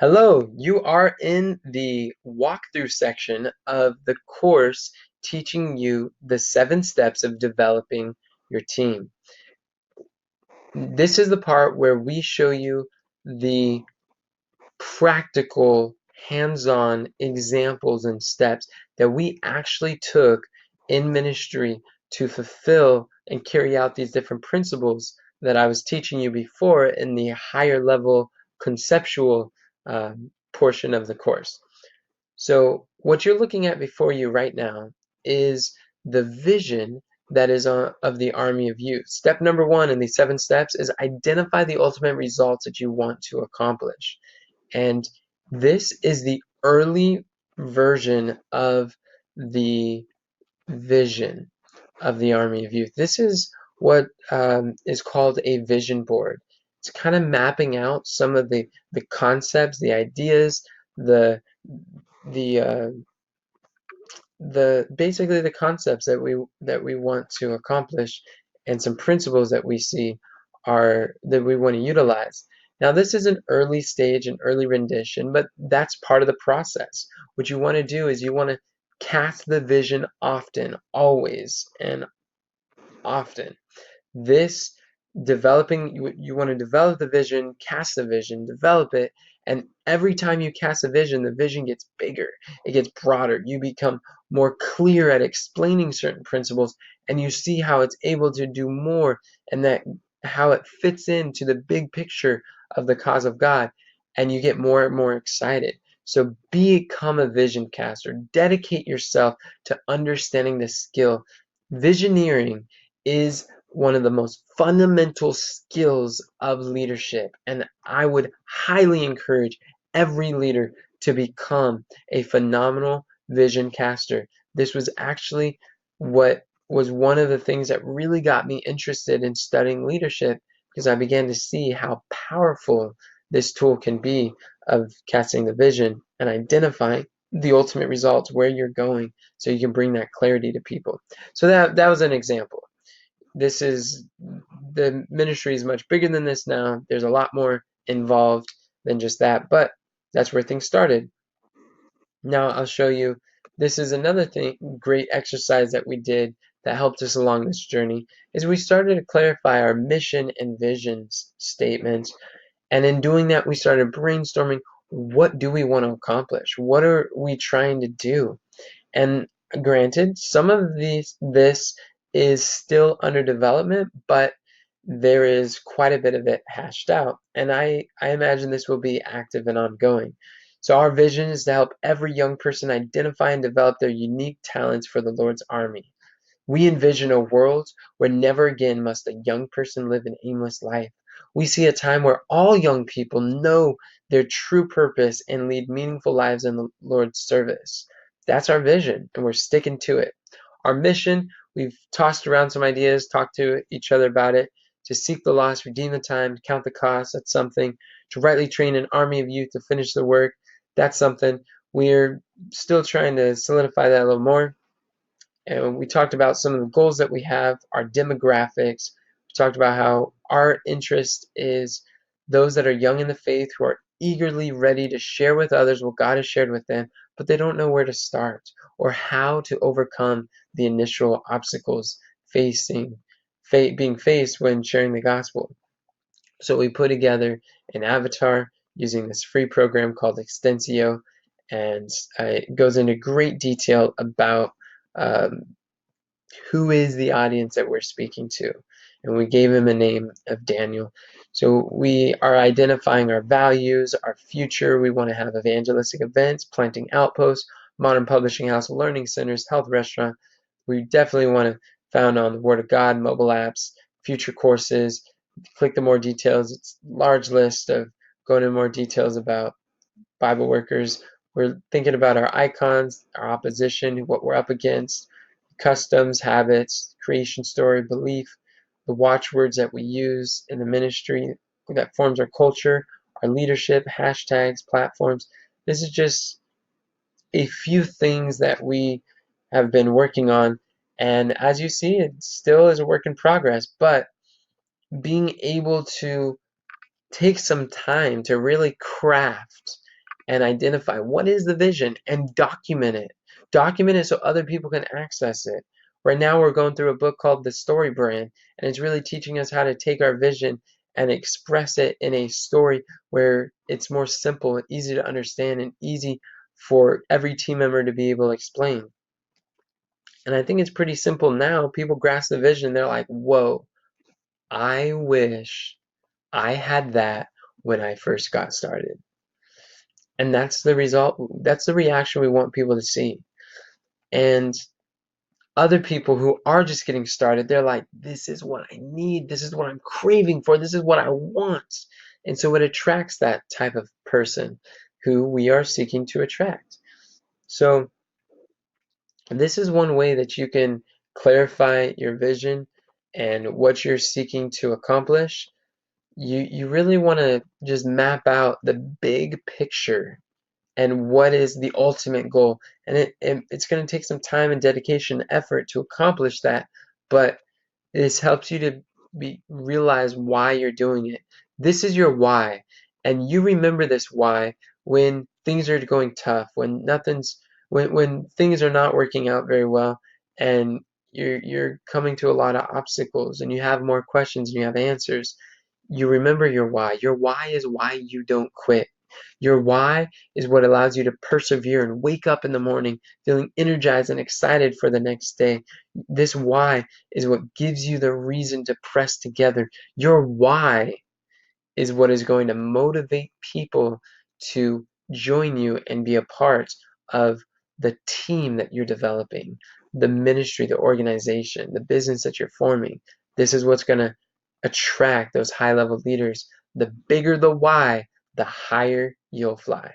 Hello, you are in the walkthrough section of the course teaching you the 7 steps of developing your team. This is the part where we show you the practical, hands-on examples and steps that we actually took in ministry to fulfill and carry out these different principles that I was teaching you before in the higher level conceptual portion of the course. So what you're looking at before you right now is the vision that is of the army of youth. Step number 1 in these 7 steps is identify the ultimate results that you want to accomplish. And this is the early version of the vision of the army of youth. This is what is called a vision board. It's kind of mapping out some of the concepts, the ideas, the the uh, basically the concepts that we want to accomplish, and some principles that we see are that we want to utilize. Now, this is an early stage, an early rendition, but that's part of the process. What you want to do is you want to cast the vision often, always, and often. This developing, you want to develop the vision, cast the vision, develop it, and every time you cast a vision, the vision gets bigger, it gets broader. You become more clear at explaining certain principles, and you see how it's able to do more, and that how it fits into the big picture of the cause of God, and you get more and more excited. So become a vision caster. Dedicate yourself to understanding this skill. Visioneering is one of the most fundamental skills of leadership, and I would highly encourage every leader to become a phenomenal vision caster. This was actually what was one of the things that really got me interested in studying leadership, because I began to see how powerful this tool can be of casting the vision and identifying the ultimate results, where you're going, so you can bring that clarity to people. So that was an example. This is the ministry is much bigger than this now. There's a lot more involved than just that, but that's where things started. Now I'll show you. This is another great exercise that we did that helped us along this journey, is we started to clarify our mission and vision statements. And in doing that, we started brainstorming, what do we want to accomplish? What are we trying to do? And granted, some of this is still under development, but there is quite a bit of it hashed out. And I imagine this will be active and ongoing. So our vision is to help every young person identify and develop their unique talents for the Lord's army. We envision a world where never again must a young person live an aimless life. We see a time where all young people know their true purpose and lead meaningful lives in the Lord's service. That's our vision, and we're sticking to it. Our mission, we've tossed around some ideas, talked to each other about it: to seek the lost, redeem the time, count the cost. That's something. To rightly train an army of youth to finish the work. That's something. We're still trying to solidify that a little more. And we talked about some of the goals that we have, our demographics. We talked about how our interest is those that are young in the faith, who are eagerly ready to share with others what God has shared with them, but they don't know where to start or how to overcome the initial obstacles being faced when sharing the gospel. So we put together an avatar using this free program called Extensio, and it goes into great detail about um, who is the audience that we're speaking to. And we gave him a name of Daniel. So we are identifying our values, our future. We want to have evangelistic events, planting outposts, modern publishing house, learning centers, health restaurant. We definitely want to found on the Word of God, mobile apps, future courses. Click the more details. It's a large list of going into more details about Bible workers. We're thinking about our icons, our opposition, what we're up against, customs, habits, creation story, belief, the watchwords that we use in the ministry that forms our culture, our leadership, hashtags, platforms. This is just a few things that we have been working on. And as you see, it still is a work in progress, but being able to take some time to really craft and identify what is the vision and document it. Document it so other people can access it. Right now, we're going through a book called The Story Brand, and it's really teaching us how to take our vision and express it in a story where it's more simple and easy to understand and easy for every team member to be able to explain. And I think it's pretty simple now. People grasp the vision. They're like, whoa, I wish I had that when I first got started. And that's the result. That's the reaction we want people to see. And other people who are just getting started, they're like, this is what I need. This is what I'm craving for. This is what I want. And so it attracts that type of person who we are seeking to attract. So this is one way that you can clarify your vision and what you're seeking to accomplish. You really want to just map out the big picture and what is the ultimate goal. And it's going to take some time and dedication and effort to accomplish that, but this helps you to realize why you're doing it. This is your why, and you remember this why when things are going tough, when things are not working out very well, and you're coming to a lot of obstacles, and you have more questions and you have answers. You remember your why. Your why is why you don't quit. Your why is what allows you to persevere and wake up in the morning feeling energized and excited for the next day. This why is what gives you the reason to press together. Your why is what is going to motivate people to join you and be a part of the team that you're developing, the ministry, the organization, the business that you're forming. This is what's going to attract those high level leaders. The bigger the why, the higher you'll fly.